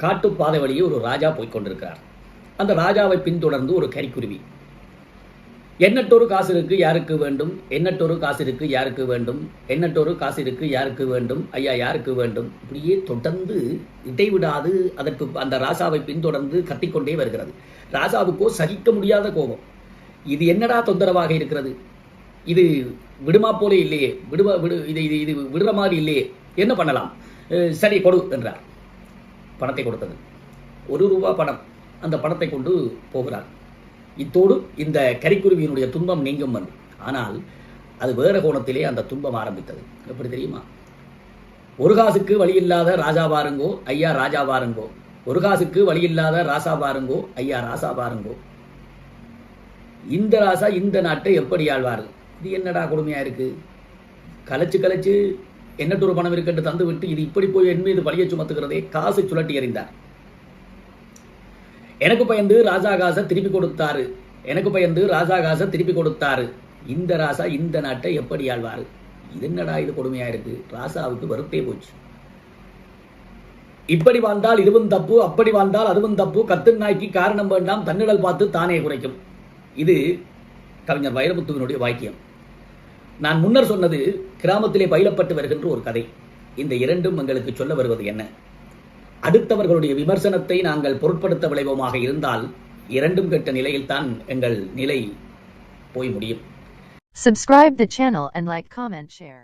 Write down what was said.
காட்டு பாதை வழியே ஒரு ராஜா போய்கொண்டிருக்கிறார். அந்த ராஜாவை பின்தொடர்ந்து ஒரு கரிக்குருவி. எண்ணற்றொரு காசு இருக்கு யாருக்கு வேண்டும், எண்ணற்றொரு காசு இருக்கு யாருக்கு வேண்டும், எண்ணற்றொரு காசு இருக்கு யாருக்கு வேண்டும், ஐயா யாருக்கு வேண்டும், இப்படியே தொடர்ந்து இடைவிடாது அதற்கு அந்த ராசாவை பின்தொடர்ந்து கத்திக்கொண்டே வருகிறது. ராசாவுக்கோ சகிக்க முடியாத கோபம். இது என்னடா தொந்தரவாக இருக்கிறது, இது விடுமா போல இல்லையே, இது விடுற மாதிரி இல்லையே, என்ன பண்ணலாம், சரி கொடு என்றார். பணத்தை கொடுத்தது. ₹1 பணம். அந்த பணத்தை கொண்டு போகிறார். இத்தோடு இந்த கரிக்குருவியினுடைய துன்பம் நீங்கும் வந்து. ஆனால் அது வேற கோணத்திலே அந்த துன்பம் ஆரம்பித்தது. எப்படி தெரியுமா? ஒரு காசுக்கு வழி இல்லாத ராஜா பாருங்கோ, ஐயா ராஜா பாருங்கோ, ஒரு காசுக்கு வழி இல்லாத ராசா பாருங்கோ, ஐயா ராசா பாருங்கோ, இந்த ராசா இந்த நாட்டை எப்படி ஆழ்வார்? இது என்னடா கொடுமையா இருக்கு, கலைச்சு எண்ணற்றொரு பணம் இருக்கென்று தந்து விட்டு இது இப்படி போய் என் மீது பழிய சுமத்துகிறதே. காசு சுழட்டி எறிந்தார். எனக்கு பயந்து ராஜா காசை திருப்பி கொடுத்தாரு, எனக்கு பயந்து ராஜா காசை திருப்பி கொடுத்தாரு, இந்த ராசா இந்த நாட்டை எப்படி ஆழ்வாரு? இது என்னடா இது கொடுமையா இருக்கு. ராசாவுக்கு வருத்தே போச்சு. இப்படி வாழ்ந்தால் இதுவும் தப்பு, அப்படி வாழ்ந்தால் அதுவும் தப்பு, கத்து நாய்க்கு காரணம் வேண்டாம், தன்னிடல் பார்த்து தானே குறைக்கும். இது கவிஞர் வைரமுத்துவினுடைய வாக்கியம். நான் முன்னர் சொன்னது கிராமத்திலே பயிலப்பட்டு வருகின்ற ஒரு கதை. இந்த இரண்டும் எங்களுக்கு சொல்ல வருவது என்ன? அடுத்தவர்களுடைய விமர்சனத்தை நாங்கள் பொருட்படுத்த விளைவோமாக இருந்தால் இரண்டும் கெட்ட நிலையில் தான் எங்கள் நிலை போய் முடியும். Subscribe the channel and like, comment, share.